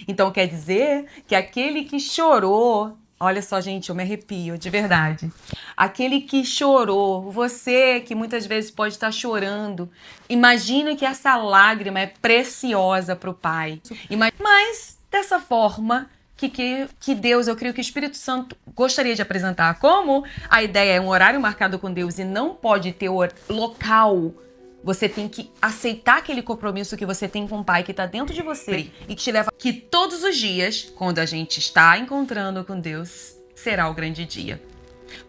Então quer dizer que aquele que chorou, olha só, gente, eu me arrepio, de verdade. Aquele que chorou, você que muitas vezes pode estar chorando, imagina que essa lágrima é preciosa para o Pai. Mas dessa forma que Deus, eu creio que o Espírito Santo gostaria de apresentar. Como a ideia é um horário marcado com Deus e não pode ter local, você tem que aceitar aquele compromisso que você tem com o Pai que está dentro de você e que te leva que todos os dias, quando a gente está encontrando com Deus, será o grande dia.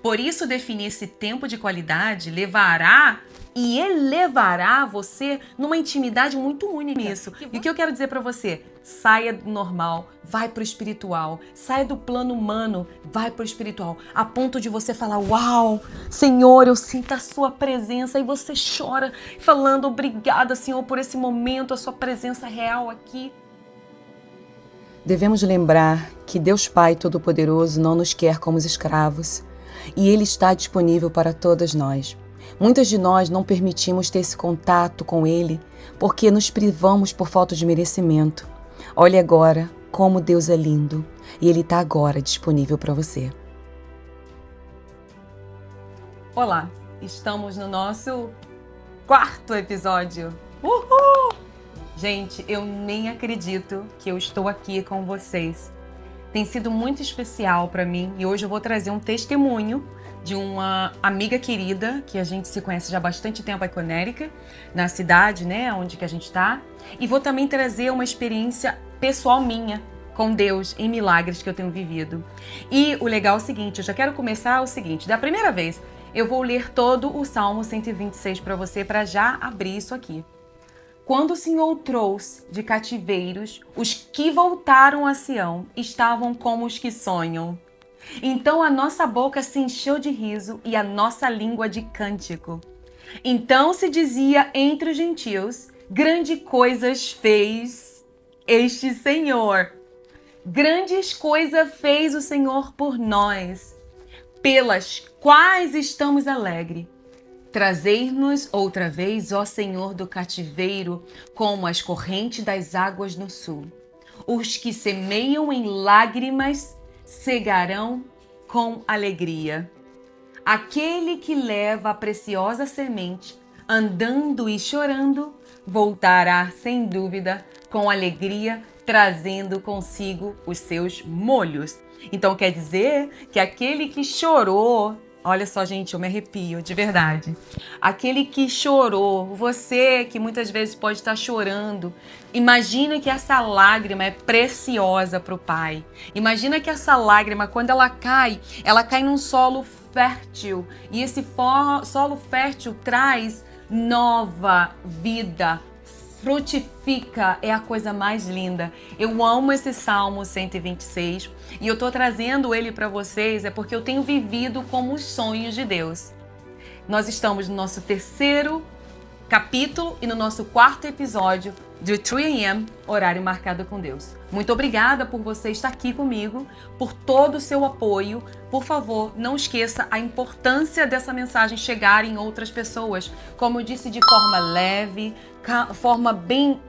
Por isso, definir esse tempo de qualidade levará e elevará você numa intimidade muito única. Isso. E o que eu quero dizer para você? Saia do normal, vai pro espiritual. Saia do plano humano, vai pro espiritual. A ponto de você falar, uau, Senhor, eu sinto a sua presença. E você chora falando, obrigada, Senhor, por esse momento, a sua presença real aqui. Devemos lembrar que Deus Pai Todo-Poderoso não nos quer como escravos e Ele está disponível para todas nós. Muitas de nós não permitimos ter esse contato com Ele porque nos privamos por falta de merecimento. Olhe agora como Deus é lindo e Ele está agora disponível para você. Olá, estamos no nosso 4º episódio. Uhul! Gente, eu nem acredito que eu estou aqui com vocês. Tem sido muito especial para mim e hoje eu vou trazer um testemunho de uma amiga querida que a gente se conhece já há bastante tempo aqui em Conérica, na cidade, né, onde que a gente está. E vou também trazer uma experiência pessoal minha com Deus em milagres que eu tenho vivido. E o legal é o seguinte, eu já quero começar o seguinte, da primeira vez eu vou ler todo o Salmo 126 para você para já abrir isso aqui. Quando o Senhor trouxe de cativeiros, os que voltaram a Sião estavam como os que sonham. Então a nossa boca se encheu de riso e a nossa língua de cântico. Então se dizia entre os gentios, grandes coisas fez este Senhor. Grandes coisas fez o Senhor por nós, pelas quais estamos alegres. Trazei-nos outra vez, ó Senhor do cativeiro, como as correntes das águas no sul. Os que semeiam em lágrimas cegarão com alegria. Aquele que leva a preciosa semente, andando e chorando, voltará sem dúvida com alegria, trazendo consigo os seus molhos. Então quer dizer que aquele que chorou, olha só, gente, eu me arrepio, de verdade. Aquele que chorou, você que muitas vezes pode estar chorando, imagina que essa lágrima é preciosa para o Pai. Imagina que essa lágrima, quando ela cai num solo fértil. E esse solo fértil traz nova vida, frutifica, é a coisa mais linda. Eu amo esse Salmo 126 e eu tô trazendo ele para vocês porque eu tenho vivido como os sonhos de Deus. Nós estamos no nosso 3º capítulo e no nosso 4º episódio de 3 AM, horário marcado com Deus. Muito obrigada por você estar aqui comigo, por todo o seu apoio. Por favor, não esqueça a importância dessa mensagem chegar em outras pessoas. Como eu disse, de forma leve, forma bem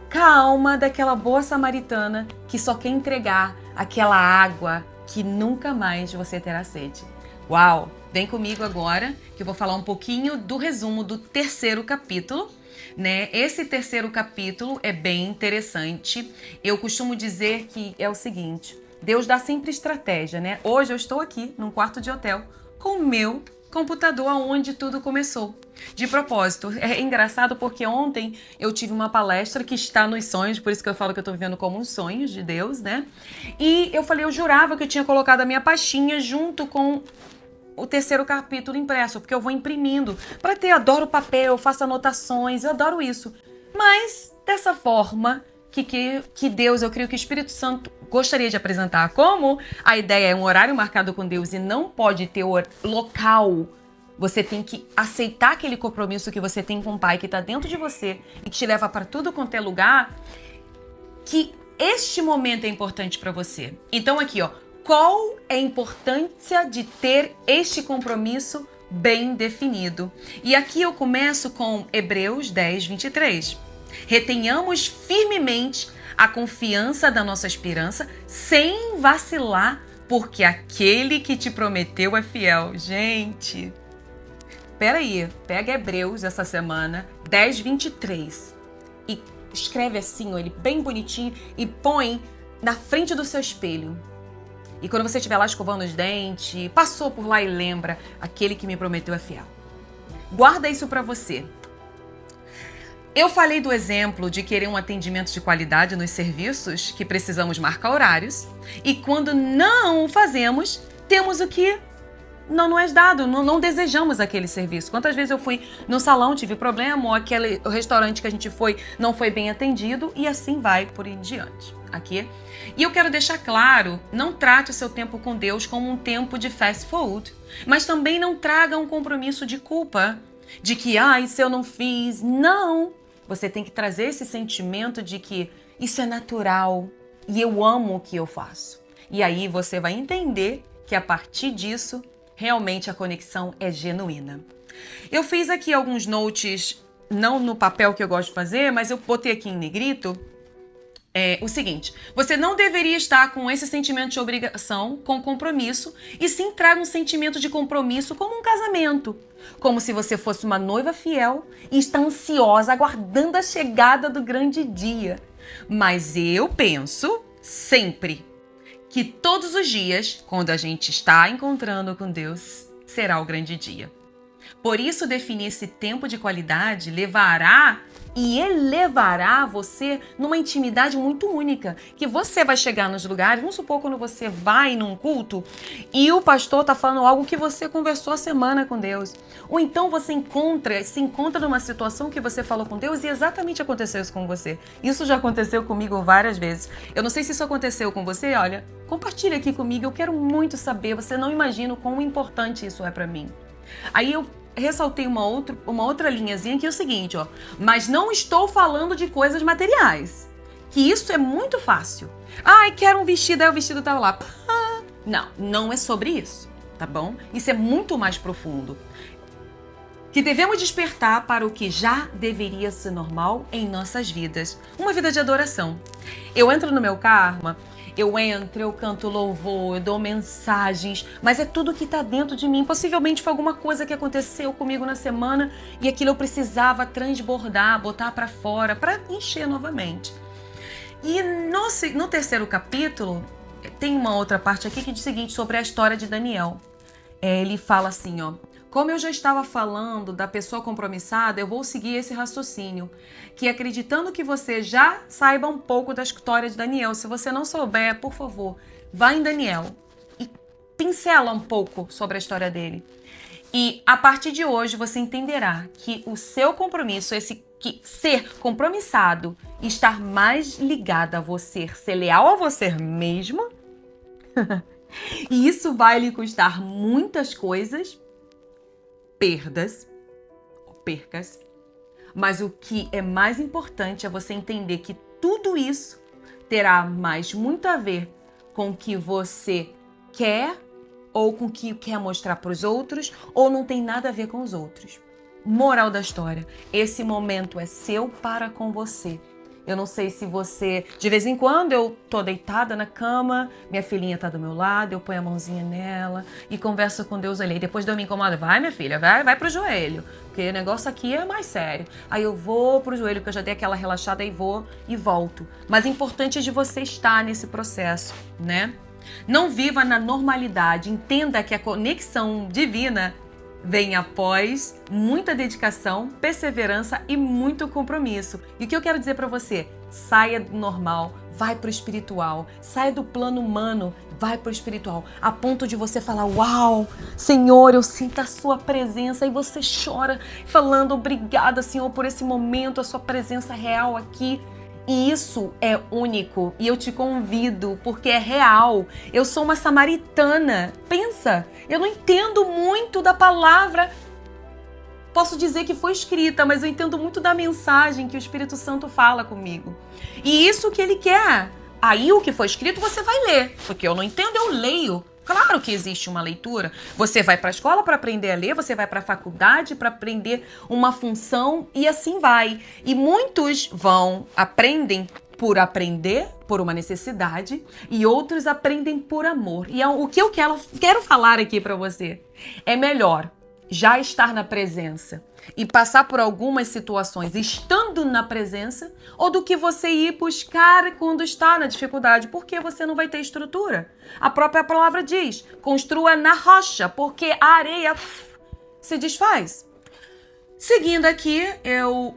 calma, daquela boa samaritana que só quer entregar aquela água que nunca mais você terá sede. Uau! Vem comigo agora que eu vou falar um pouquinho do resumo do 3º capítulo. Né? Esse 3º capítulo é bem interessante. Eu costumo dizer que é o seguinte, Deus dá sempre estratégia, né? Hoje eu estou aqui num quarto de hotel com o meu computador onde tudo começou. De propósito, é engraçado porque ontem eu tive uma palestra que está nos sonhos, por isso que eu falo que eu estou vivendo como os sonhos de Deus, né? E eu falei, eu jurava que eu tinha colocado a minha pastinha junto com o 3º capítulo impresso, porque eu vou imprimindo para ter, adoro papel, eu faço anotações, eu adoro isso. Mas dessa forma que Deus, eu creio que o Espírito Santo gostaria de apresentar. Como a ideia é um horário marcado com Deus e não pode ter local, você tem que aceitar aquele compromisso que você tem com o Pai que está dentro de você e que te leva para tudo quanto é lugar, que este momento é importante para você. Então aqui, ó, qual é a importância de ter este compromisso bem definido? E aqui eu começo com Hebreus 10, 23. Retenhamos firmemente a confiança da nossa esperança sem vacilar, porque aquele que te prometeu é fiel. Gente, peraí, pega Hebreus essa semana, 10:23, e escreve assim, ó, ele bem bonitinho, e põe na frente do seu espelho. E quando você estiver lá escovando os dentes, passou por lá e lembra, aquele que me prometeu é fiel. Guarda isso pra você. Eu falei do exemplo de querer um atendimento de qualidade nos serviços, que precisamos marcar horários, e quando não o fazemos, temos o que não é dado, não desejamos aquele serviço. Quantas vezes eu fui no salão, tive problema, ou o restaurante que a gente foi não foi bem atendido, e assim vai por em diante. Aqui. E eu quero deixar claro, não trate o seu tempo com Deus como um tempo de fast food, mas também não traga um compromisso de culpa, de que, se eu não fiz, não. Você tem que trazer esse sentimento de que isso é natural e eu amo o que eu faço. E aí você vai entender que a partir disso, realmente a conexão é genuína. Eu fiz aqui alguns notes, não no papel que eu gosto de fazer, mas eu botei aqui em negrito. O seguinte, você não deveria estar com esse sentimento de obrigação, com compromisso, e sim traga um sentimento de compromisso como um casamento. Como se você fosse uma noiva fiel e está ansiosa, aguardando a chegada do grande dia. Mas eu penso sempre que todos os dias, quando a gente está encontrando com Deus, será o grande dia. Por isso, definir esse tempo de qualidade levará e elevará você numa intimidade muito única, que você vai chegar nos lugares, vamos supor quando você vai num culto e o pastor está falando algo que você conversou a semana com Deus. Ou então você se encontra numa situação que você falou com Deus e exatamente aconteceu isso com você. Isso já aconteceu comigo várias vezes. Eu não sei se isso aconteceu com você, olha, compartilha aqui comigo, eu quero muito saber, você não imagina o quão importante isso é para mim. Aí eu ressaltei uma outra linhazinha que é o seguinte, ó. Mas não estou falando de coisas materiais. Que isso é muito fácil. Quero um vestido, aí o vestido tá lá. Não é sobre isso, tá bom? Isso é muito mais profundo. Que devemos despertar para o que já deveria ser normal em nossas vidas. Uma vida de adoração. Eu entro no meu karma, eu canto louvor, eu dou mensagens, mas é tudo que tá dentro de mim. Possivelmente foi alguma coisa que aconteceu comigo na semana e aquilo eu precisava transbordar, botar pra fora, pra encher novamente. E no terceiro capítulo, tem uma outra parte aqui que diz o seguinte, sobre a história de Daniel. Ele fala assim, ó. Como eu já estava falando da pessoa compromissada, eu vou seguir esse raciocínio, que acreditando que você já saiba um pouco da história de Daniel. Se você não souber, por favor, vá em Daniel e pincela um pouco sobre a história dele. E a partir de hoje você entenderá que o seu compromisso, ser compromissado, estar mais ligado a você, ser leal a você mesmo, e isso vai lhe custar muitas coisas, percas, mas o que é mais importante é você entender que tudo isso terá muito a ver com o que você quer ou com o que quer mostrar para os outros ou não tem nada a ver com os outros. Moral da história, esse momento é seu para com você. Eu não sei se você... De vez em quando eu tô deitada na cama, minha filhinha tá do meu lado, eu ponho a mãozinha nela e converso com Deus ali. Depois de eu me incomodar, vai minha filha, vai pro joelho, porque o negócio aqui é mais sério. Aí eu vou pro joelho, porque eu já dei aquela relaxada e vou e volto. Mas o importante é de você estar nesse processo, né? Não viva na normalidade, entenda que a conexão divina vem após muita dedicação, perseverança e muito compromisso. E o que eu quero dizer para você? Saia do normal, vai pro espiritual. Saia do plano humano, vai pro espiritual. A ponto de você falar, uau, Senhor, eu sinto a sua presença. E você chora falando, obrigada, Senhor, por esse momento, a sua presença real aqui. E isso é único e eu te convido porque é real. Eu sou uma samaritana. Pensa, eu não entendo muito da palavra. Posso dizer que foi escrita, mas eu entendo muito da mensagem que o Espírito Santo fala comigo. E isso que ele quer. Aí o que foi escrito você vai ler, porque eu não entendo, eu leio. Claro que existe uma leitura. Você vai para a escola para aprender a ler, você vai para a faculdade para aprender uma função e assim vai. E muitos aprendem por aprender, por uma necessidade, e outros aprendem por amor. E o que eu quero falar aqui para você é melhor já estar na presença e passar por algumas situações estando na presença, ou do que você ir buscar quando está na dificuldade, porque você não vai ter estrutura. A própria palavra diz, construa na rocha, porque a areia se desfaz. Seguindo aqui, eu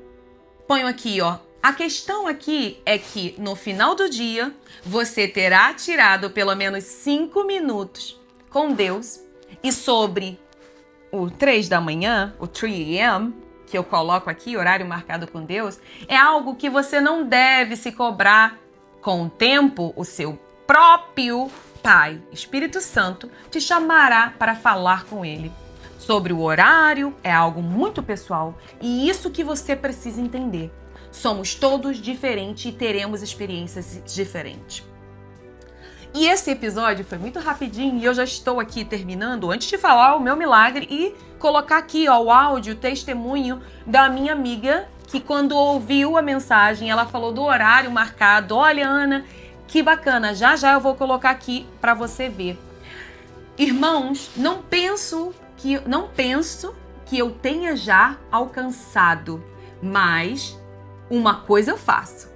ponho aqui, ó. A questão aqui é que no final do dia, você terá tirado pelo menos 5 minutos com Deus, e sobre o 3 da manhã, o 3 a.m., que eu coloco aqui, horário marcado com Deus, é algo que você não deve se cobrar. Com o tempo, o seu próprio Pai, Espírito Santo, te chamará para falar com Ele. Sobre o horário, é algo muito pessoal, e isso que você precisa entender. Somos todos diferentes e teremos experiências diferentes. E esse episódio foi muito rapidinho e eu já estou aqui terminando antes de falar o meu milagre e colocar aqui, ó, o áudio, o testemunho da minha amiga que quando ouviu a mensagem, ela falou do horário marcado. Olha, Ana, que bacana, já eu vou colocar aqui para você ver. Irmãos, não penso que eu tenha já alcançado, mas uma coisa eu faço.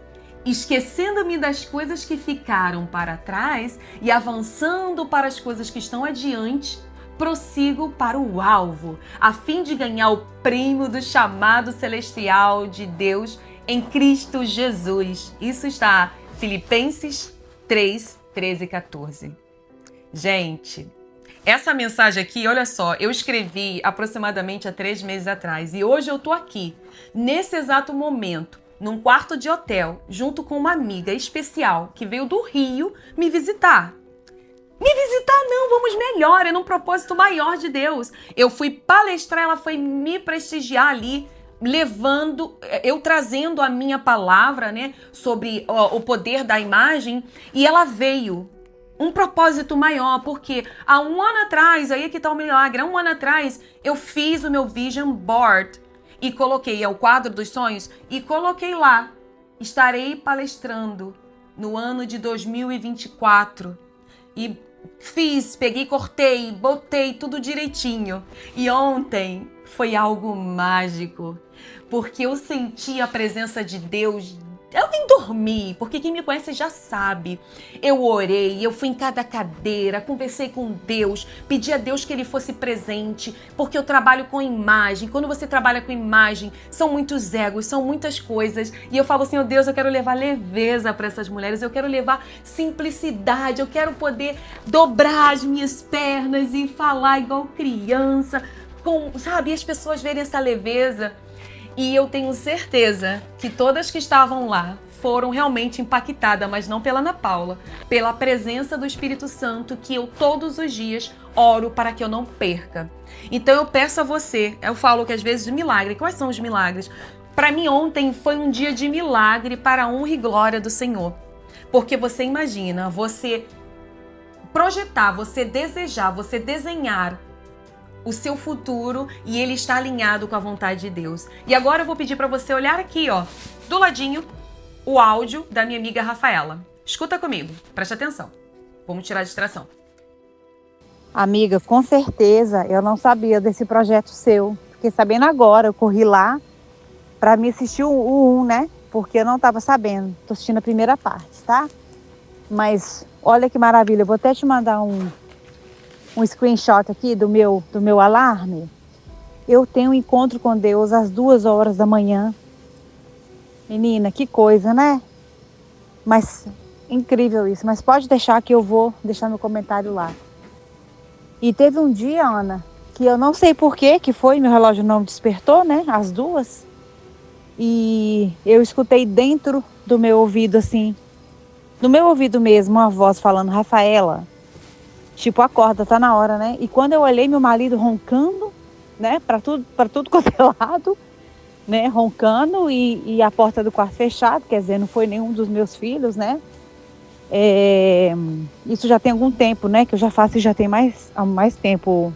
Esquecendo-me das coisas que ficaram para trás e avançando para as coisas que estão adiante, prossigo para o alvo, a fim de ganhar o prêmio do chamado celestial de Deus em Cristo Jesus. Isso está Filipenses 3, 13 e 14. Gente, essa mensagem aqui, olha só, eu escrevi aproximadamente há 3 meses atrás e hoje eu tô aqui, nesse exato momento, num quarto de hotel, junto com uma amiga especial que veio do Rio me visitar. Me visitar não, vamos melhor, é num propósito maior de Deus. Eu fui palestrar, ela foi me prestigiar ali, eu trazendo a minha palavra, né, sobre o poder da imagem, e ela veio. Um propósito maior, porque há 1 ano atrás, aí é que tá o milagre, há 1 ano atrás, eu fiz o meu vision board, e coloquei, é o quadro dos sonhos, e coloquei lá, estarei palestrando no ano de 2024. E peguei, cortei, botei tudo direitinho. E ontem foi algo mágico, porque eu senti a presença de Deus. Eu nem dormi, porque quem me conhece já sabe. Eu orei, eu fui em cada cadeira, conversei com Deus, pedi a Deus que Ele fosse presente, porque eu trabalho com imagem. Quando você trabalha com imagem, são muitos egos, são muitas coisas. E eu falo assim, oh Deus, eu quero levar leveza para essas mulheres, eu quero levar simplicidade, eu quero poder dobrar as minhas pernas e falar igual criança, sabe? E as pessoas verem essa leveza. E eu tenho certeza que todas que estavam lá foram realmente impactadas, mas não pela Ana Paula, pela presença do Espírito Santo que eu todos os dias oro para que eu não perca. Então eu peço a você, eu falo que às vezes de milagre, quais são os milagres? Para mim ontem foi um dia de milagre para a honra e glória do Senhor. Porque você imagina, você projetar, você desejar, você desenhar o seu futuro e ele está alinhado com a vontade de Deus. E agora eu vou pedir para você olhar aqui, ó, do ladinho, o áudio da minha amiga Rafaela. Escuta comigo, preste atenção. Vamos tirar a distração. Amiga, com certeza eu não sabia desse projeto seu. Fiquei sabendo agora, eu corri lá para me assistir o 1, né? Porque eu não estava sabendo. Tô assistindo a primeira parte, tá? Mas olha que maravilha, eu vou até te mandar um screenshot aqui do meu alarme. Eu tenho um encontro com Deus às 2 horas da manhã. Menina, que coisa, né? Mas incrível isso. Mas pode deixar que eu vou deixar meu comentário lá. E teve um dia, Ana, que eu não sei por que foi, meu relógio não despertou, né? Às 2. E eu escutei dentro do meu ouvido, assim, no meu ouvido mesmo, uma voz falando, Rafaela, tipo, acorda, tá na hora, né? E quando eu olhei meu marido roncando, né? Pra tudo quanto é lado, né? Roncando e a porta do quarto fechada, quer dizer, não foi nenhum dos meus filhos, né? Isso já tem algum tempo, né? Que eu já faço e já tem há mais tempo.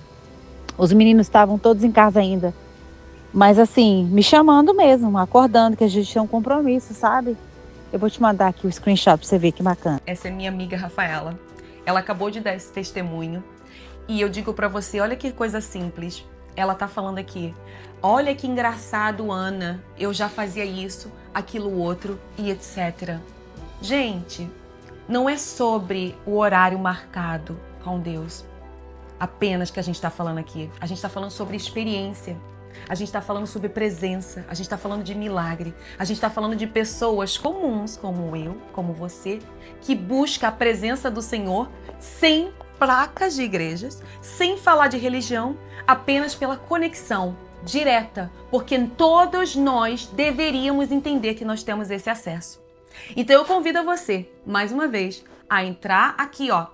Os meninos estavam todos em casa ainda. Mas assim, me chamando mesmo, acordando, que a gente tem um compromisso, sabe? Eu vou te mandar aqui o screenshot pra você ver que bacana. Essa é minha amiga Rafaela. Ela acabou de dar esse testemunho. E eu digo pra você, olha que coisa simples. Ela tá falando aqui, olha que engraçado, Ana, eu já fazia isso, aquilo outro e etc. Gente, não é sobre o horário marcado com Deus apenas que a gente tá falando aqui. A gente tá falando sobre experiência. A gente tá falando sobre presença. A gente tá falando de milagre. A gente tá falando de pessoas comuns, como eu, como você, que busca a presença do Senhor sem placas de igrejas, sem falar de religião, apenas pela conexão direta, porque todos nós deveríamos entender que nós temos esse acesso. Então eu convido você, mais uma vez, a entrar aqui, ó,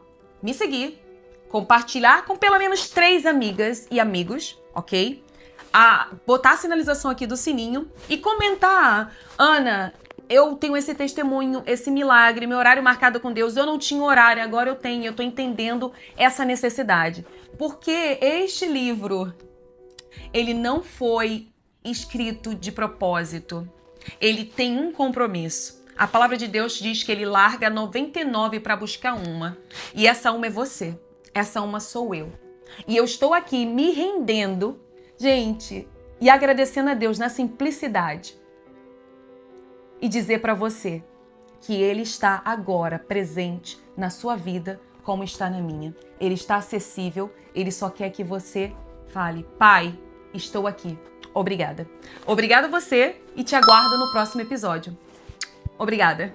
me seguir, compartilhar com pelo menos 3 amigas e amigos, ok? A botar a sinalização aqui do sininho e comentar, Ana, eu tenho esse testemunho, esse milagre, meu horário marcado com Deus, eu não tinha horário, agora eu tenho, eu tô entendendo essa necessidade. Porque este livro, ele não foi escrito de propósito, ele tem um compromisso. A palavra de Deus diz que ele larga 99 para buscar uma, e essa uma é você, essa uma sou eu. E eu estou aqui me rendendo, gente, e agradecendo a Deus na simplicidade. E dizer para você que Ele está agora presente na sua vida como está na minha. Ele está acessível, Ele só quer que você fale, Pai, estou aqui. Obrigada. Obrigada a você e te aguardo no próximo episódio. Obrigada.